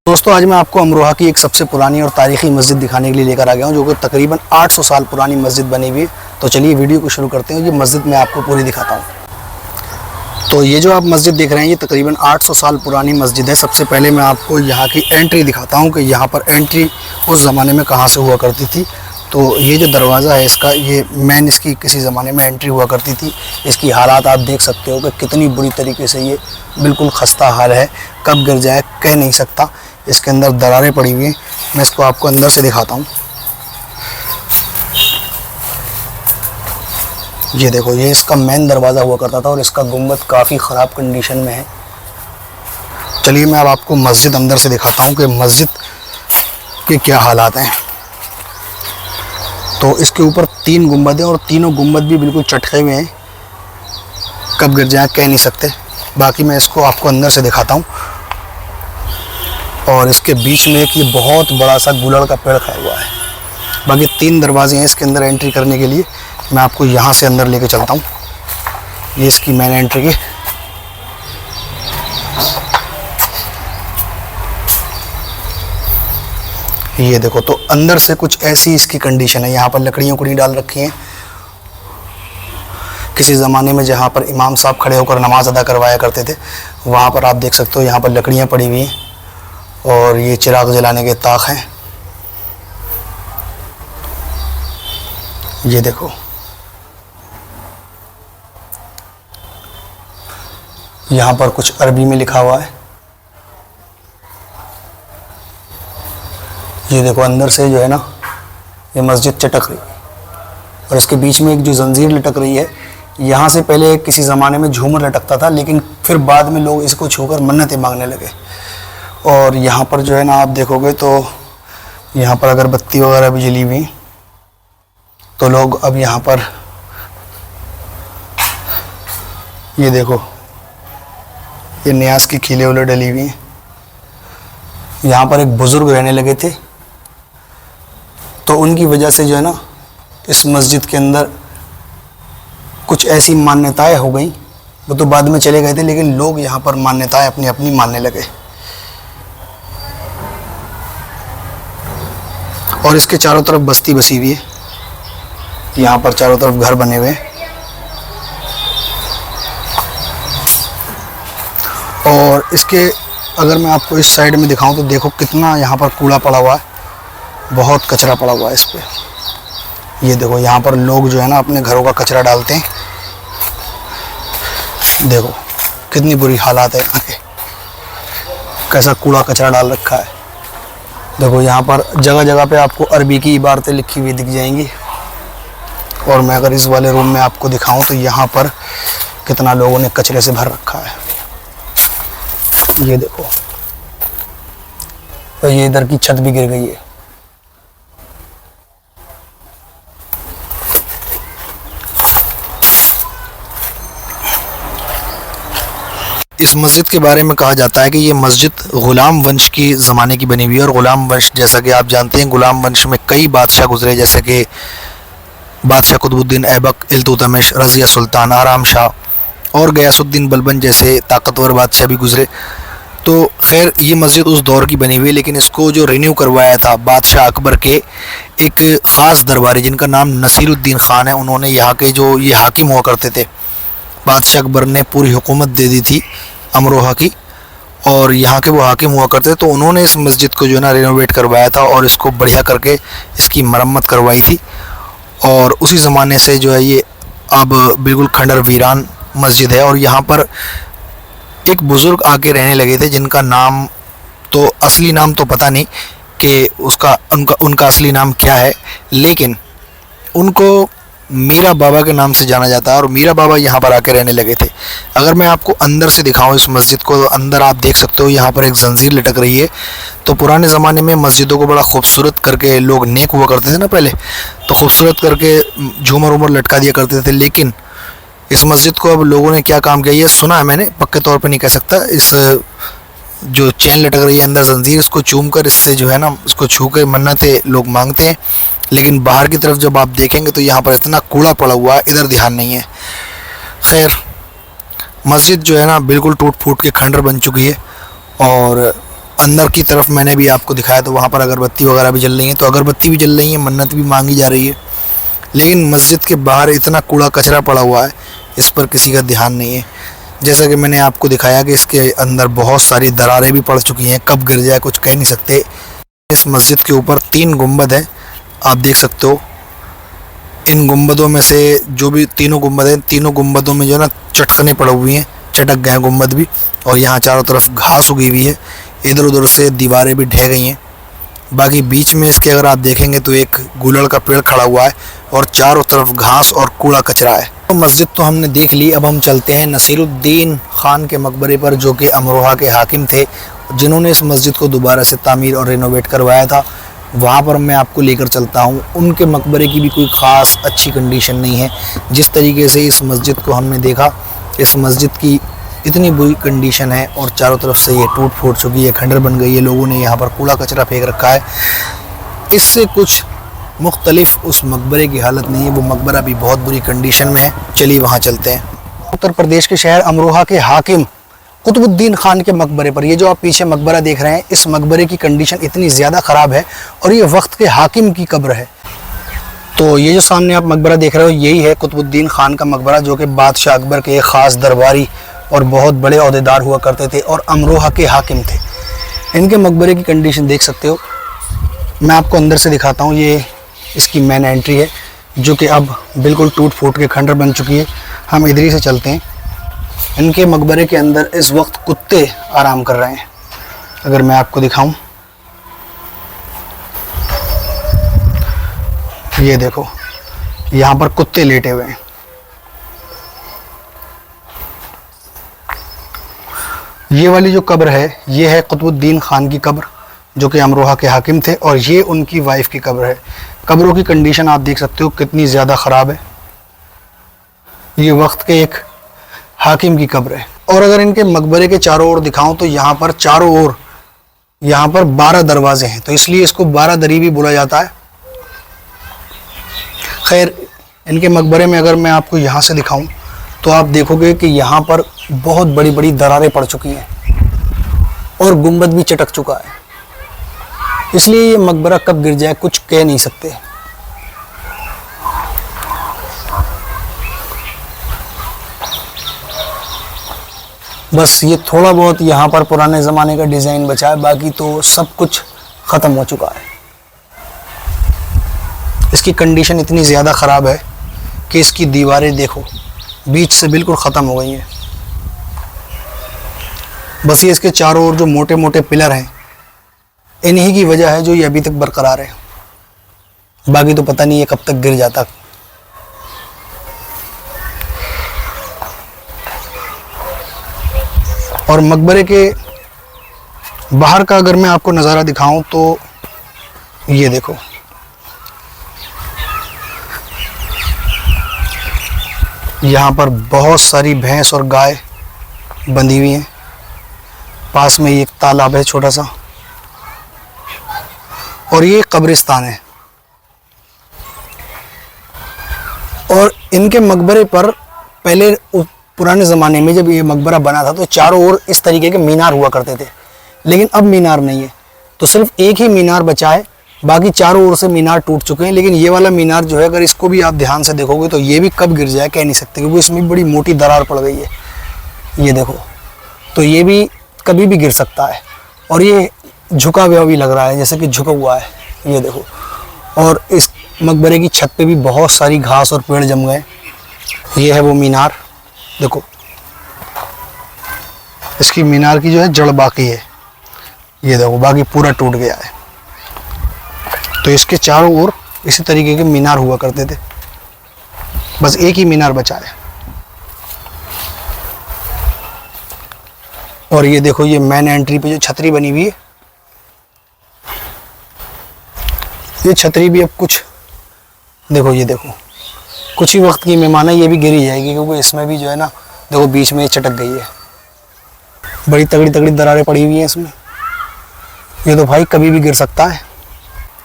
दोस्तों आज मैं आपको अमरोहा की एक सबसे पुरानी और तारीखी मस्जिद दिखाने के लिए लेकर आ गया हूँ, जो कि तकरीबन 800 साल पुरानी मस्जिद बनी हुई है। तो चलिए वीडियो को शुरू करते हैं। ये मस्जिद मैं आपको पूरी दिखाता हूँ। तो ये जो आप मस्जिद देख रहे हैं, ये तकरीबन 800 साल पुरानी मस्जिद है। सबसे पहले मैं आपको यहाँ की एंट्री दिखाता हूँ कि यहाँ पर एंट्री उस ज़माने में कहाँ से हुआ करती थी। तो ये जो दरवाज़ा है इसका, ये मेन इसकी किसी ज़माने में एंट्री हुआ करती थी। इसकी हालात आप देख सकते हो कि कितनी बुरी तरीके से ये बिल्कुल खस्ता हाल है। कब गिर जाए कह नहीं सकता। इसके अंदर दरारें पड़ी हुई हैं। मैं इसको आपको अंदर से दिखाता हूँ। ये देखो, ये इसका मेन दरवाज़ा हुआ करता था और इसका गुंबद काफ़ी ख़राब कंडीशन में है। चलिए मैं अब आपको मस्जिद अंदर से दिखाता हूँ कि मस्जिद के क्या हालात हैं। तो इसके ऊपर 3 गुंबद हैं और तीनों गुंबद भी बिल्कुल चटके हुए हैं। कब गिर जाए कह नहीं सकते। बाकी मैं इसको आपको अंदर से दिखाता हूँ। और इसके बीच में एक ये बहुत बड़ा सा गुलड़ का पेड़ खड़ा हुआ है। बाकी 3 दरवाजे हैं इसके अंदर एंट्री करने के लिए। मैं आपको यहाँ से अंदर लेके चलता हूँ। ये इसकी मेन एंट्री की। ये देखो, तो अंदर से कुछ ऐसी इसकी कंडीशन है। यहाँ पर लकड़ियाँ डाल रखी हैं। किसी ज़माने में जहाँ पर इमाम साहब खड़े होकर नमाज़ अदा करवाया करते थे, वहाँ पर आप देख सकते हो यहाँ पर लकड़ियाँ पड़ी हुई हैं और ये चिराग जलाने के ताक हैं। ये देखो, यहाँ पर कुछ अरबी में लिखा हुआ है। ये देखो, अंदर से जो है ना, ये मस्जिद चटक रही है और इसके बीच में एक जो जंजीर लटक रही है, यहाँ से पहले किसी ज़माने में झूमर लटकता था, लेकिन फिर बाद में लोग इसको छूकर मन्नतें मांगने लगे। और यहाँ पर जो है ना, आप देखोगे तो यहाँ पर अगरबत्ती वगैरह भी जली हुई, तो लोग अब यहाँ पर, ये देखो, ये न्यास की खीले उले डली हुई हैं। यहाँ पर एक बुज़ुर्ग रहने लगे थे, तो उनकी वजह से जो है ना, इस मस्जिद के अंदर कुछ ऐसी मान्यताएं हो गई। वो तो बाद में चले गए थे, लेकिन लोग यहाँ पर मान्यताएं अपनी अपनी मानने लगे। और इसके चारों तरफ बस्ती बसी हुई है। यहाँ पर चारों तरफ घर बने हुए हैं। और इसके अगर मैं आपको इस साइड में दिखाऊं तो देखो कितना यहाँ पर कूड़ा पड़ा हुआ है। बहुत कचरा पड़ा हुआ है इस पे। ये देखो, यहाँ पर लोग जो है ना, अपने घरों का कचरा डालते हैं। देखो कितनी बुरी हालात है यहाँ के, कैसा कूड़ा कचरा डाल रखा है। देखो, यहाँ पर जगह जगह पे आपको अरबी की इबारतें लिखी हुई दिख जाएंगी। और मैं अगर इस वाले रूम में आपको दिखाऊं तो यहाँ पर कितना लोगों ने कचरे से भर रखा है। ये देखो, तो ये इधर की छत भी गिर गई है। इस मस्जिद के बारे में कहा जाता है कि ये मस्जिद ग़ुलाम वंश की ज़माने की बनी हुई है। और ग़ुलाम वंश, जैसा कि आप जानते हैं, ग़ुलाम वंश में कई बादशाह गुजरे, जैसे कि बादशाह कुतुबुद्दीन ऐबक, इल्तुतमिश, रज़िया सुल्तान, आराम शाह और गयासुद्दीन बलबन जैसे ताकतवर बादशाह भी गुजरे। तो खैर, ये मस्जिद उस दौर की बनी हुई है, लेकिन इसको जो रिन्यू करवाया था बादशाह अकबर के एक ख़ास दरबारी, जिनका नाम नसीरुद्दीन ख़ान है, उन्होंने यहाँ के जो ये हाकिम हुआ करते थे, बादशाह अकबर ने पूरी हुकूमत दे दी थी अमरोहा की, और यहाँ के वो हाकिम हुआ करते थे। तो उन्होंने इस मस्जिद को जो है ना रिनोवेट करवाया था और इसको बढ़िया करके इसकी मरम्मत करवाई थी। और उसी ज़माने से जो है ये अब बिल्कुल खंडर वीरान मस्जिद है। और यहाँ पर एक बुज़ुर्ग आके रहने लगे थे, जिनका नाम तो असली नाम तो पता नहीं कि उनका असली नाम क्या है, लेकिन उनको मीरा बाबा के नाम से जाना जाता है। और मीरा बाबा यहाँ पर आके रहने लगे थे। अगर मैं आपको अंदर से दिखाऊं इस मस्जिद को, तो अंदर आप देख सकते हो यहाँ पर एक जंजीर लटक रही है। तो पुराने ज़माने में मस्जिदों को बड़ा खूबसूरत करके लोग नेक हुआ करते थे ना पहले, तो खूबसूरत करके झूमर उमर लटका दिया करते थे। लेकिन इस मस्जिद को अब लोगों ने क्या काम किया, ये सुना है मैंने, पक्के तौर पर नहीं कह सकता। इस जो चैन लटक रही है अंदर जंजीर, इसको चूम कर, इससे जो है ना, उसको छू कर मन्नतें लोग मांगते हैं। लेकिन बाहर की तरफ जब आप देखेंगे तो यहाँ पर इतना कूड़ा पड़ा हुआ है, इधर ध्यान नहीं है। खैर, मस्जिद जो है ना बिल्कुल टूट फूट के खंडर बन चुकी है और अंदर की तरफ मैंने भी आपको दिखाया तो वहाँ पर अगरबत्ती वगैरह भी जल रही है, तो अगरबत्ती भी जल रही है, मन्नत भी मांगी जा रही है। लेकिन मस्जिद के बाहर इतना कूड़ा कचरा पड़ा हुआ है, इस पर किसी का ध्यान नहीं है। जैसा कि मैंने आपको दिखाया कि इसके अंदर बहुत सारी दरारें भी पड़ चुकी हैं, कब गिर जाए कुछ कह नहीं सकते। इस मस्जिद के ऊपर 3 गुंबद हैं, आप देख सकते हो। इन गुंबदों में से जो भी तीनों गुंबद हैं, तीनों गुंबदों में जो है ना चटकने पड़ी हुई हैं, चटक गए हैं गुंबद भी। और यहाँ चारों तरफ घास उगी हुई है, इधर उधर से दीवारें भी ढह गई हैं। बाकी बीच में इसके अगर आप देखेंगे तो एक गुलड़ का पेड़ खड़ा हुआ है और चारों तरफ घास और कूड़ा कचरा है। तो मस्जिद तो हमने देख ली, अब हम चलते हैं नसीरुद्दीन खान के मकबरे पर, जो कि अमरोहा के हाकिम थे, जिन्होंने इस मस्जिद को दोबारा से तामीर और रिनोवेट करवाया था। वहाँ पर मैं आपको लेकर चलता हूँ। उनके मकबरे की भी कोई ख़ास अच्छी कंडीशन नहीं है। जिस तरीके से इस मस्जिद को हमने देखा, इस मस्जिद की इतनी बुरी कंडीशन है और चारों तरफ से ये टूट फूट चुकी है, खंडर बन गई है, लोगों ने यहाँ पर कूड़ा कचरा फेंक रखा है। इससे कुछ मुख्तलिफ उस मकबरे की हालत नहीं है, वो मकबरा भी बहुत बुरी कंडीशन में है। चलिए वहाँ चलते हैं। उत्तर प्रदेश के शहर अमरोहा के हाकिम कुतुबुद्दीन खान के मकबरे पर, ये जो आप पीछे मकबरा देख रहे हैं, इस मकबरे की कंडीशन इतनी ज़्यादा ख़राब है और ये वक्त के हाकिम की कब्र है। तो ये जो सामने आप मकबरा देख रहे हो, यही है कुतुबुद्दीन खान का मकबरा, जो कि बादशाह अकबर के एक ख़ास दरबारी और बहुत बड़े अहदेदार हुआ करते थे और अमरोहा के हाकिम थे। इनके मकबरे की कंडीशन देख सकते हो। मैं आपको अंदर से दिखाता हूँ। ये इसकी मेन एंट्री है, जो कि अब बिल्कुल टूट फूट के खंडर बन चुकी है। हम इधर ही से चलते हैं। इनके मकबरे के अंदर इस वक्त कुत्ते आराम कर रहे हैं। अगर मैं आपको दिखाऊं, ये देखो, यहाँ पर कुत्ते लेटे हुए हैं। ये वाली जो कब्र है, ये है कुतुबुद्दीन खान की कब्र, जो कि अमरोहा के हाकिम थे, और ये उनकी वाइफ की कब्र है। कब्रों की कंडीशन आप देख सकते हो कितनी ज़्यादा ख़राब है। ये वक्त के एक हाकिम की कब्र है। और अगर इनके मकबरे के चारों ओर दिखाऊं तो यहाँ पर चारों ओर यहाँ पर 12 दरवाजे हैं, तो इसलिए इसको 12 दरी भी बोला जाता है। खैर, इनके मकबरे में अगर मैं आपको यहाँ से दिखाऊं तो आप देखोगे कि यहाँ पर बहुत बड़ी बड़ी दरारें पड़ चुकी हैं और गुंबद भी चटक चुका है। इसलिए ये मकबरा कब गिर जाए कुछ कह नहीं सकते। बस ये थोड़ा बहुत यहाँ पर पुराने ज़माने का डिज़ाइन बचा है, बाकी तो सब कुछ ख़त्म हो चुका है। इसकी कंडीशन इतनी ज़्यादा ख़राब है कि इसकी दीवारें देखो, बीच से बिल्कुल ख़त्म हो गई हैं। बस ये इसके चारों ओर जो मोटे मोटे पिलर हैं, इन्हीं की वजह है जो ये अभी तक बरकरार है। बाकी तो पता नहीं ये कब तक गिर जाता। और मकबरे के बाहर का अगर मैं आपको नज़ारा दिखाऊं तो ये देखो, यहाँ पर बहुत सारी भैंस और गाय बंधी हुई हैं। पास में एक तालाब है छोटा सा, और ये कब्रिस्तान है। और इनके मकबरे पर पहले पुराने ज़माने में जब ये मकबरा बना था तो चारों ओर इस तरीके के मीनार हुआ करते थे, लेकिन अब मीनार नहीं है, तो सिर्फ एक ही मीनार बचा है। बाकी चारों ओर से मीनार टूट चुके हैं। लेकिन ये वाला मीनार जो है, अगर इसको भी आप ध्यान से देखोगे तो ये भी कब गिर जाए कह नहीं सकते, क्योंकि इसमें भी बड़ी मोटी दरार पड़ गई है। ये देखो, तो ये भी कभी भी गिर सकता है। और ये झुका हुआ भी लग रहा है, जैसे कि झुका हुआ है। ये देखो, और इस मकबरे की छत पे भी बहुत सारी घास और पेड़ जम गए। ये है वो मीनार, देखो इसकी मीनार की जो है जड़ बाकी है। ये देखो, बाकी पूरा टूट गया है। तो इसके चारों ओर इसी तरीके के मीनार हुआ करते थे, बस एक ही मीनार बचा है। और ये देखो, ये मेन एंट्री पे जो छतरी बनी हुई है, ये छतरी भी अब कुछ देखो, ये देखो कुछ ही वक्त की मेहमान है, ये भी गिरी जाएगी, क्योंकि इसमें भी जो है ना, देखो बीच में ये चटक गई है। बड़ी तगड़ी तगड़ी दरारें पड़ी हुई हैं इसमें। ये तो भाई कभी भी गिर सकता है।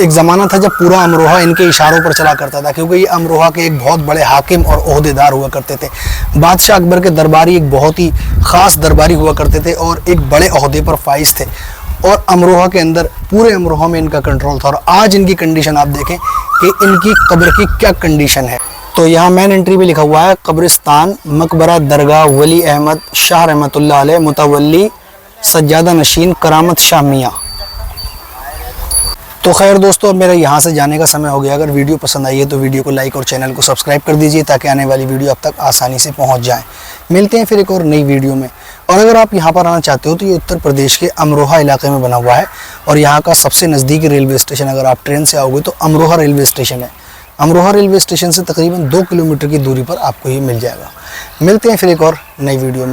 एक ज़माना था जब पूरा अमरोहा इनके इशारों पर चला करता था, क्योंकि ये अमरोहा के एक बहुत बड़े हाकिम और ओहदेदार हुआ करते थे। बादशाह अकबर के दरबारी एक बहुत ही ख़ास दरबारी हुआ करते थे और एक बड़े ओहदे पर फाइज थे। और अमरोहा के अंदर, पूरे अमरोहा में इनका कंट्रोल था। और आज इनकी कंडीशन आप देखें कि इनकी कब्र की क्या कंडीशन है। तो यहाँ मेन एंट्री पे लिखा हुआ है कब्रिस्तान मकबरा दरगाह वली अहमद शाह रहमतुल्लाह अलैह मुतवल्ली सज्जादा नशीन करामत शाह मियाँ। तो खैर दोस्तों, अब मेरा यहाँ से जाने का समय हो गया। अगर वीडियो पसंद आई है तो वीडियो को लाइक और चैनल को सब्सक्राइब कर दीजिए ताकि आने वाली वीडियो आप तक आसानी से पहुँच जाए। मिलते हैं फिर एक और नई वीडियो में। और अगर आप यहाँ पर आना चाहते हो तो ये उत्तर प्रदेश के अमरोहा इलाके में बना हुआ है और यहाँ का सबसे नज़दीकी रेलवे स्टेशन, अगर आप ट्रेन से आओगे तो अमरोहा रेलवे स्टेशन है। अमरोहा रेलवे स्टेशन से तकरीबन 2 किलोमीटर की दूरी पर आपको ये मिल जाएगा। मिलते हैं फिर एक और नई वीडियो में।